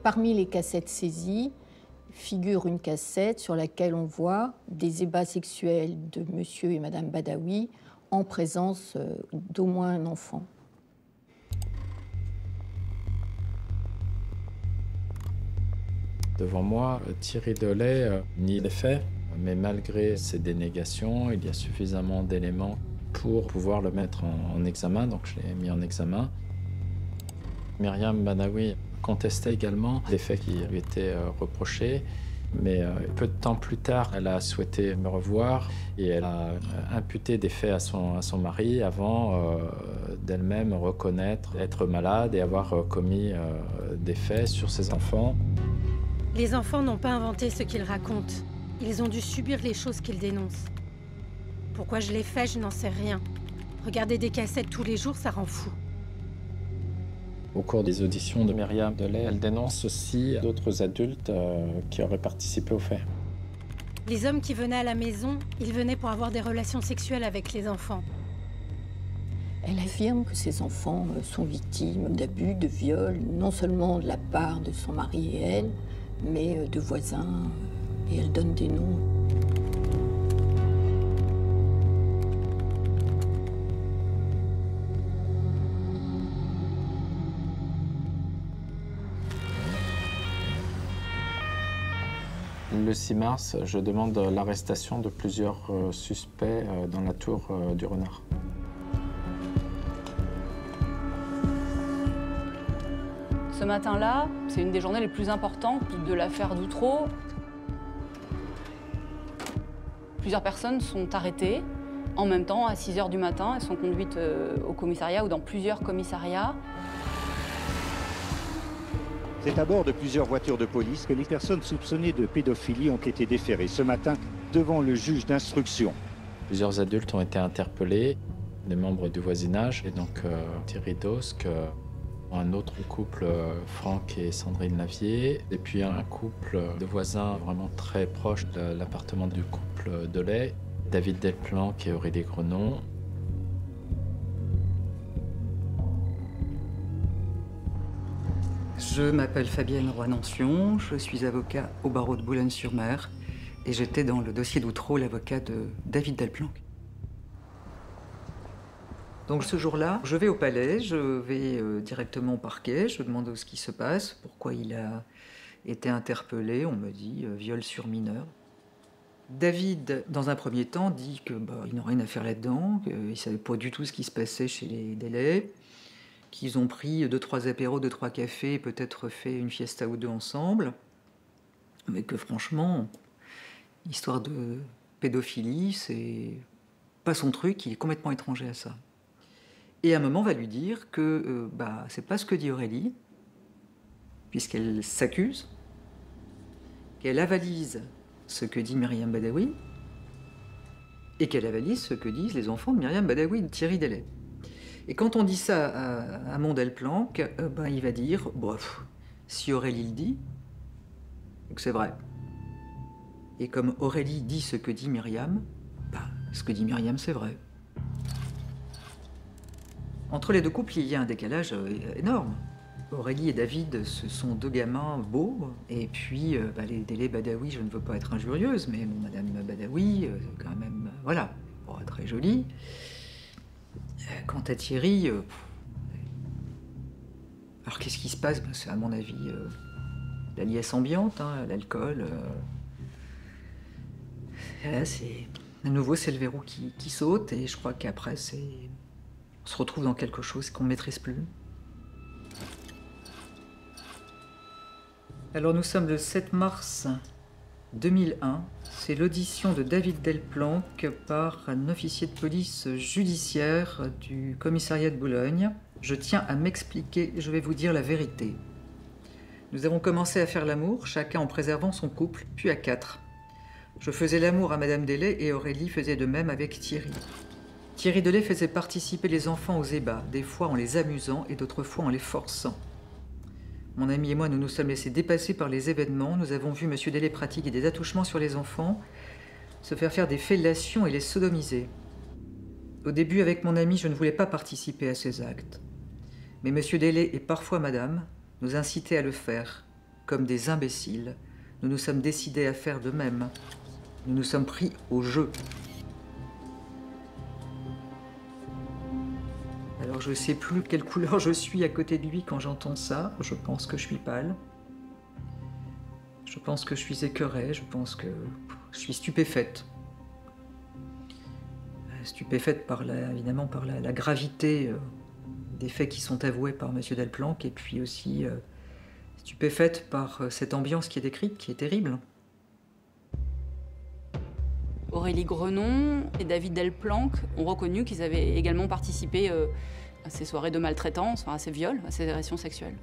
Parmi les cassettes saisies figure une cassette sur laquelle on voit des ébats sexuels de monsieur et madame Badaoui en présence d'au moins un enfant. Devant moi, Thierry Delay nie les faits, mais malgré ses dénégations, il y a suffisamment d'éléments pour pouvoir le mettre en examen, donc je l'ai mis en examen. Myriam Badaoui contestait également les faits qui lui étaient reprochés, mais peu de temps plus tard, elle a souhaité me revoir et elle a imputé des faits à son mari avant d'elle-même reconnaître être malade et avoir commis des faits sur ses enfants. Les enfants n'ont pas inventé ce qu'ils racontent. Ils ont dû subir les choses qu'ils dénoncent. Pourquoi je l'ai fait, je n'en sais rien. Regarder des cassettes tous les jours, ça rend fou. Au cours des auditions de Myriam Delay, elle dénonce aussi d'autres adultes qui auraient participé aux faits. Les hommes qui venaient à la maison, ils venaient pour avoir des relations sexuelles avec les enfants. Elle affirme que ses enfants sont victimes d'abus, de viols, non seulement de la part de son mari et elle, mais de voisins, et elle donne des noms. Le 6 mars, je demande l'arrestation de plusieurs suspects dans la tour du Renard. Ce matin-là, c'est une des journées les plus importantes de l'affaire d'Outreau. Plusieurs personnes sont arrêtées. En même temps, à 6 h du matin, elles sont conduites au commissariat ou dans plusieurs commissariats. C'est à bord de plusieurs voitures de police que les personnes soupçonnées de pédophilie ont été déférées ce matin devant le juge d'instruction. Plusieurs adultes ont été interpellés, des membres du voisinage, et donc Thierry Dosque, un autre couple, Franck et Sandrine Lavier, et puis un couple de voisins vraiment très proches de l'appartement du couple Delay, David Delplanque et Aurélie Grenon. Je m'appelle Fabienne Roy-Nancion, je suis avocat au barreau de Boulogne-sur-Mer et j'étais dans le dossier d'Outreau l'avocat de David Delplanque. Donc ce jour-là, je vais au palais, je vais directement au parquet, je demande ce qui se passe, pourquoi il a été interpellé, on me dit viol sur mineur. David, dans un premier temps, dit que il n'a rien à faire là-dedans, qu'il ne savait pas du tout ce qui se passait chez les Delay, qu'ils ont pris 2-3 apéros, 2-3 cafés, peut-être fait une fiesta ou deux ensemble, mais que franchement, l'histoire de pédophilie, c'est pas son truc, il est complètement étranger à ça. Et à un moment, on va lui dire que c'est pas ce que dit Aurélie, puisqu'elle s'accuse, qu'elle avalise ce que dit Myriam Badaoui, et qu'elle avalise ce que disent les enfants de Myriam Badaoui, de Thierry Delay. Et quand on dit ça à mon Delplanque, il va dire, si Aurélie le dit, c'est que c'est vrai. Et comme Aurélie dit ce que dit Myriam, ce que dit Myriam, c'est vrai. Entre les deux couples, il y a un décalage énorme. Aurélie et David, ce sont deux gamins beaux, et puis les Delay Badaoui, je ne veux pas être injurieuse, mais Madame Badaoui, quand même, voilà, très jolie. Quant à Thierry, alors qu'est-ce qui se passe? C'est à mon avis la liesse ambiante, l'alcool. Là, c'est à nouveau c'est le verrou qui saute et je crois qu'après on se retrouve dans quelque chose qu'on ne maîtrise plus. Alors nous sommes le 7 mars 2001. C'est l'audition de David Delplanque par un officier de police judiciaire du commissariat de Boulogne. Je tiens à m'expliquer, je vais vous dire la vérité. Nous avons commencé à faire l'amour, chacun en préservant son couple, puis à 4. Je faisais l'amour à Madame Delay et Aurélie faisait de même avec Thierry. Thierry Delay faisait participer les enfants aux ébats, des fois en les amusant et d'autres fois en les forçant. Mon ami et moi, nous nous sommes laissés dépasser par les événements. Nous avons vu M. Delay pratiquer des attouchements sur les enfants, se faire des fellations et les sodomiser. Au début, avec mon ami, je ne voulais pas participer à ces actes. Mais M. Delay et parfois Madame nous incitaient à le faire. comme des imbéciles, nous nous sommes décidés à faire de même. Nous nous sommes pris au jeu. Alors je ne sais plus quelle couleur je suis à côté de lui quand j'entends ça. Je pense que je suis pâle. Je pense que je suis écœurée. Je pense que je suis stupéfaite. Stupéfaite évidemment par la gravité des faits qui sont avoués par M. Delplanque, et puis aussi stupéfaite par cette ambiance qui est décrite, qui est terrible. Aurélie Grenon et David Delplanque ont reconnu qu'ils avaient également participé à ces soirées de maltraitance, enfin à ces viols, à ces agressions sexuelles.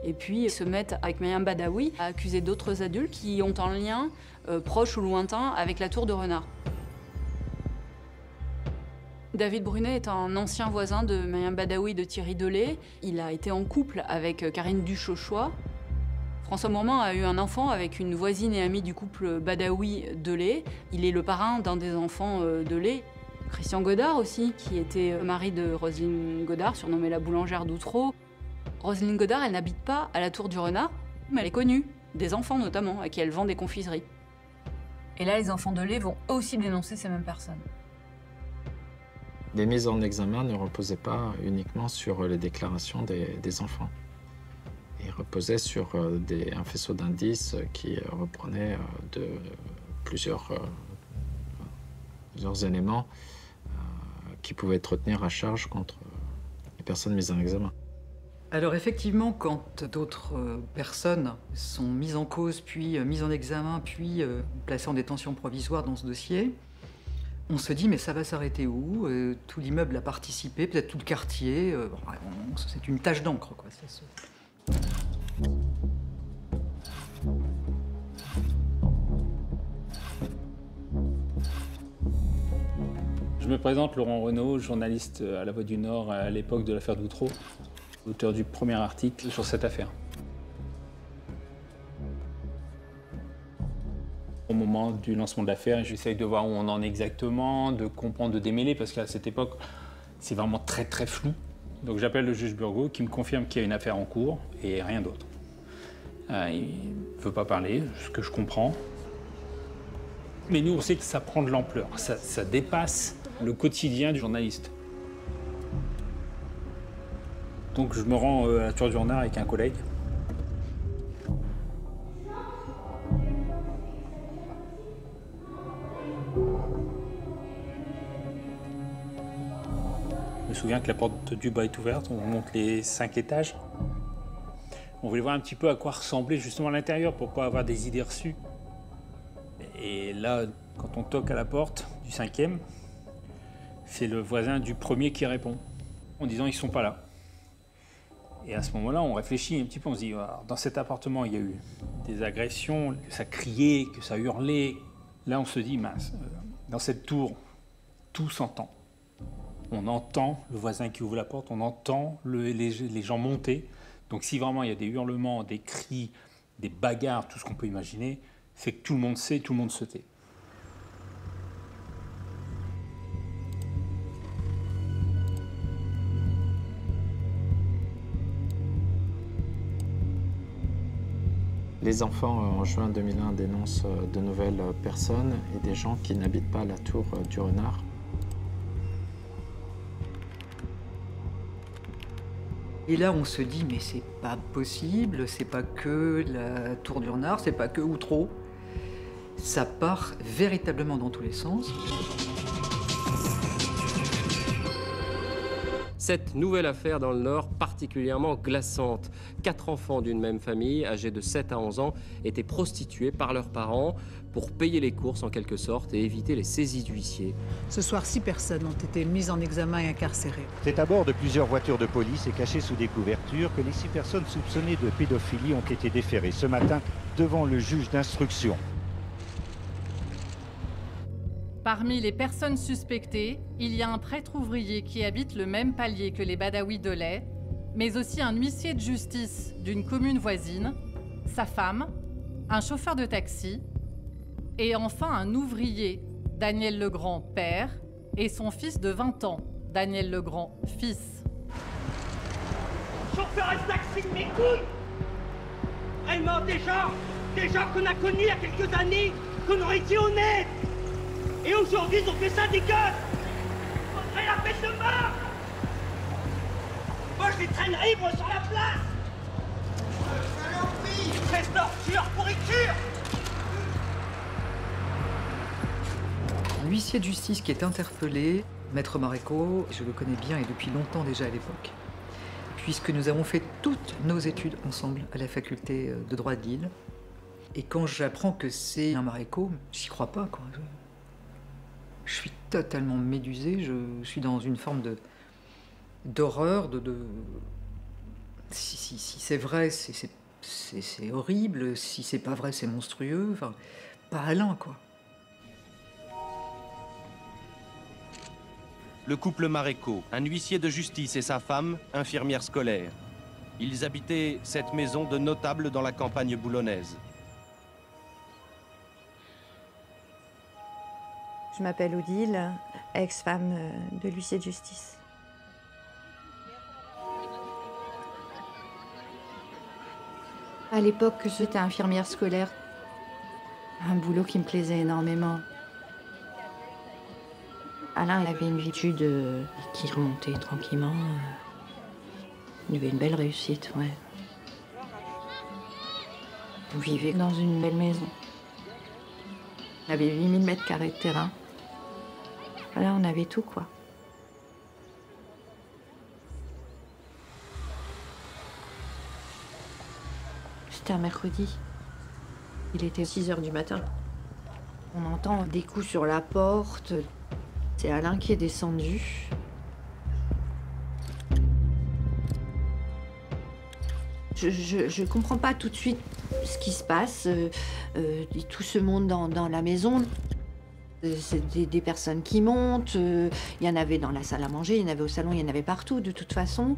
Et puis ils se mettent avec Myriam Badaoui à accuser d'autres adultes qui ont un lien proche ou lointain avec la tour de Renard. David Brunet est un ancien voisin de Myriam Badaoui de Thierry Delay. Il a été en couple avec Karine Duchauchois. François Mourmin a eu un enfant avec une voisine et amie du couple Badaoui-Delay. Il est le parrain d'un des enfants Delay. Christian Godard aussi, qui était mari de Roselyne Godard, surnommée la boulangère d'Outreau. Roselyne Godard, elle n'habite pas à la Tour du Renard, mais elle est connue, des enfants notamment, à qui elle vend des confiseries. Et là, les enfants Delay vont aussi dénoncer ces mêmes personnes. Les mises en examen ne reposaient pas uniquement sur les déclarations des enfants. Ils reposaient sur un faisceau d'indices qui reprenait de plusieurs éléments qui pouvaient tenir à charge contre les personnes mises en examen. Alors effectivement, quand d'autres personnes sont mises en cause, puis mises en examen, puis placées en détention provisoire dans ce dossier, on se dit mais ça va s'arrêter où? Tout l'immeuble a participé, peut-être tout le quartier. C'est une tache d'encre, quoi. Je me présente, Laurent Renaud, journaliste à La Voix du Nord à l'époque de l'affaire d'Outreau, auteur du premier article sur cette affaire. Au moment du lancement de l'affaire, j'essaye de voir où on en est exactement, de comprendre, de démêler, parce qu'à cette époque, c'est vraiment très très flou. Donc j'appelle le juge Burgot qui me confirme qu'il y a une affaire en cours et rien d'autre. Il ne veut pas parler, ce que je comprends. Mais nous, on sait que ça prend de l'ampleur, ça dépasse le quotidien du journaliste. Donc je me rends à la Tour du Renard avec un collègue. Je me souviens que la porte du bas est ouverte, on monte les 5 étages. On voulait voir un petit peu à quoi ressemblait justement l'intérieur pour ne pas avoir des idées reçues. Et là, quand on toque à la porte du 5e, c'est le voisin du premier qui répond, en disant ils ne sont pas là. Et à ce moment-là, on réfléchit un petit peu, on se dit, dans cet appartement, il y a eu des agressions, que ça criait, que ça hurlait. Là, on se dit, mince, dans cette tour, tout s'entend. On entend le voisin qui ouvre la porte, on entend les gens monter. Donc si vraiment il y a des hurlements, des cris, des bagarres, tout ce qu'on peut imaginer, c'est que tout le monde sait, tout le monde se tait. Les enfants, en juin 2001, dénoncent de nouvelles personnes et des gens qui n'habitent pas la Tour du Renard. Et là, on se dit, mais c'est pas possible, c'est pas que la Tour du Renard, c'est pas que Outreau. Ça part véritablement dans tous les sens. Cette nouvelle affaire dans le Nord, particulièrement glaçante. 4 enfants d'une même famille, âgés de 7 à 11 ans, étaient prostitués par leurs parents pour payer les courses en quelque sorte et éviter les saisies d'huissiers. Ce soir, 6 personnes ont été mises en examen et incarcérées. C'est à bord de plusieurs voitures de police et cachées sous des couvertures que les 6 personnes soupçonnées de pédophilie ont été déférées ce matin devant le juge d'instruction. Parmi les personnes suspectées, il y a un prêtre ouvrier qui habite le même palier que les Badaoui Delay, mais aussi un huissier de justice d'une commune voisine, sa femme, un chauffeur de taxi, et enfin un ouvrier, Daniel Legrand, père, et son fils de 20 ans, Daniel Legrand, fils. Chauffeur de taxi de mes couilles! vraiment des gens qu'on a connus il y a quelques années, qu'on aurait dit honnêtes. Et aujourd'hui, ils ont fait ça des gosses. Faudrait la peine de mort. Moi, je les traînerai libres sur la place. Espèce d'ordure, pourriture. L'huissier de justice qui est interpellé, Maître Maréco, je le connais bien et depuis longtemps déjà à l'époque, puisque nous avons fait toutes nos études ensemble à la faculté de droit de Lille. Et quand j'apprends que c'est un Maréco, j'y crois pas, quoi. Je suis totalement médusée, je suis dans une forme d'horreur, Si c'est vrai, c'est horrible, si c'est pas vrai, c'est monstrueux, enfin, pas Alain, quoi. Le couple Maréco, un huissier de justice et sa femme, infirmière scolaire. Ils habitaient cette maison de notables dans la campagne boulonnaise. Je m'appelle Odile, ex-femme de l'huissier de justice. À l'époque, j'étais infirmière scolaire. Un boulot qui me plaisait énormément. Alain avait une étude qui remontait tranquillement. Il avait une belle réussite, ouais. On vivait dans une belle maison. On avait 8000 mètres carrés de terrain. Voilà, on avait tout, quoi. C'était un mercredi. Il était 6h du matin. On entend des coups sur la porte. C'est Alain qui est descendu. Je comprends pas tout de suite ce qui se passe. Tout ce monde dans la maison. C'est des personnes qui montent. Il y en avait dans la salle à manger, il y en avait au salon, il y en avait partout, de toute façon.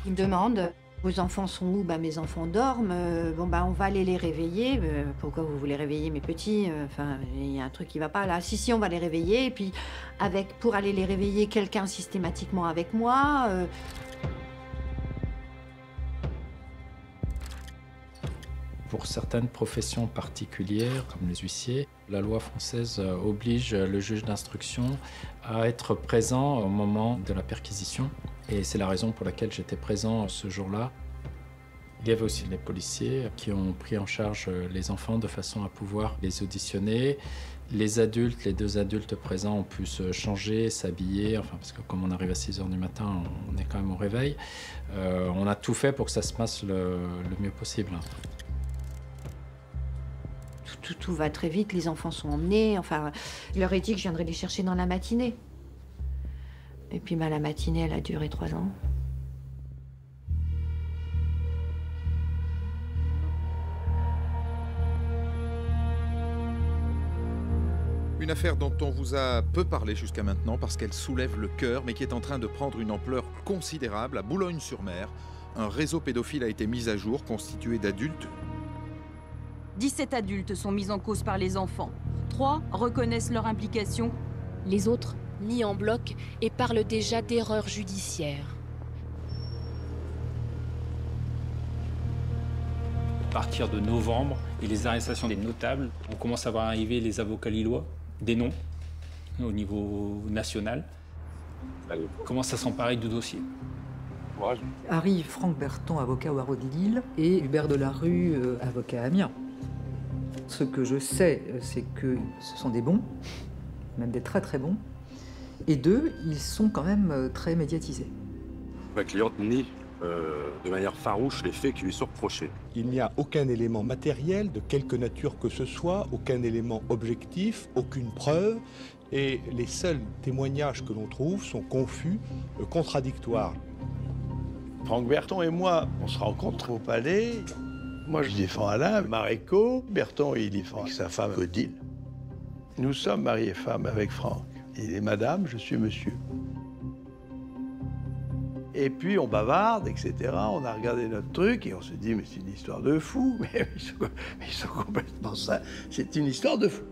Il me demande, vos enfants sont où? Bah, mes enfants dorment. Bon, bah, on va aller les réveiller. Pourquoi vous voulez réveiller mes petits? Enfin, il y a un truc qui va pas là. Si, on va les réveiller. Et puis, pour aller les réveiller, quelqu'un systématiquement avec moi. Pour certaines professions particulières, comme les huissiers, la loi française oblige le juge d'instruction à être présent au moment de la perquisition. Et c'est la raison pour laquelle j'étais présent ce jour-là. Il y avait aussi les policiers qui ont pris en charge les enfants de façon à pouvoir les auditionner. Les adultes, les deux adultes présents ont pu se changer, s'habiller, enfin, parce que comme on arrive à 6h du matin, on est quand même au réveil. On a tout fait pour que ça se passe le mieux possible. Tout va très vite, les enfants sont emmenés. Enfin, je leur ai dit que je viendrais les chercher dans la matinée. Et puis la matinée, elle a duré 3 ans. Une affaire dont on vous a peu parlé jusqu'à maintenant parce qu'elle soulève le cœur, mais qui est en train de prendre une ampleur considérable à Boulogne-sur-Mer. Un réseau pédophile a été mis à jour, constitué d'adultes. 17 adultes sont mis en cause par les enfants. 3 reconnaissent leur implication. Les autres nient en bloc et parlent déjà d'erreur judiciaire. À partir de novembre et les arrestations des notables, on commence à voir arriver les avocats lillois, des noms au niveau national. On commence à s'emparer du dossier. Arrive Franck Berton, avocat au barreau de Lille, et Hubert Delarue, avocat à Amiens. Ce que je sais, c'est que ce sont des bons, même des très très bons, et 2, ils sont quand même très médiatisés. Ma cliente nie de manière farouche les faits qui lui sont reprochés. Il n'y a aucun élément matériel de quelque nature que ce soit, aucun élément objectif, aucune preuve, et les seuls témoignages que l'on trouve sont confus, contradictoires. Franck Berton et moi, on se rencontre au palais. Moi, je défends Alain Maréco. Berton, il défend sa femme Odile. Nous sommes mari et femme avec Franck. Il est madame, je suis monsieur. Et puis, on bavarde, etc. On a regardé notre truc et on se dit, mais c'est une histoire de fou. Mais ils sont complètement ça. C'est une histoire de fou.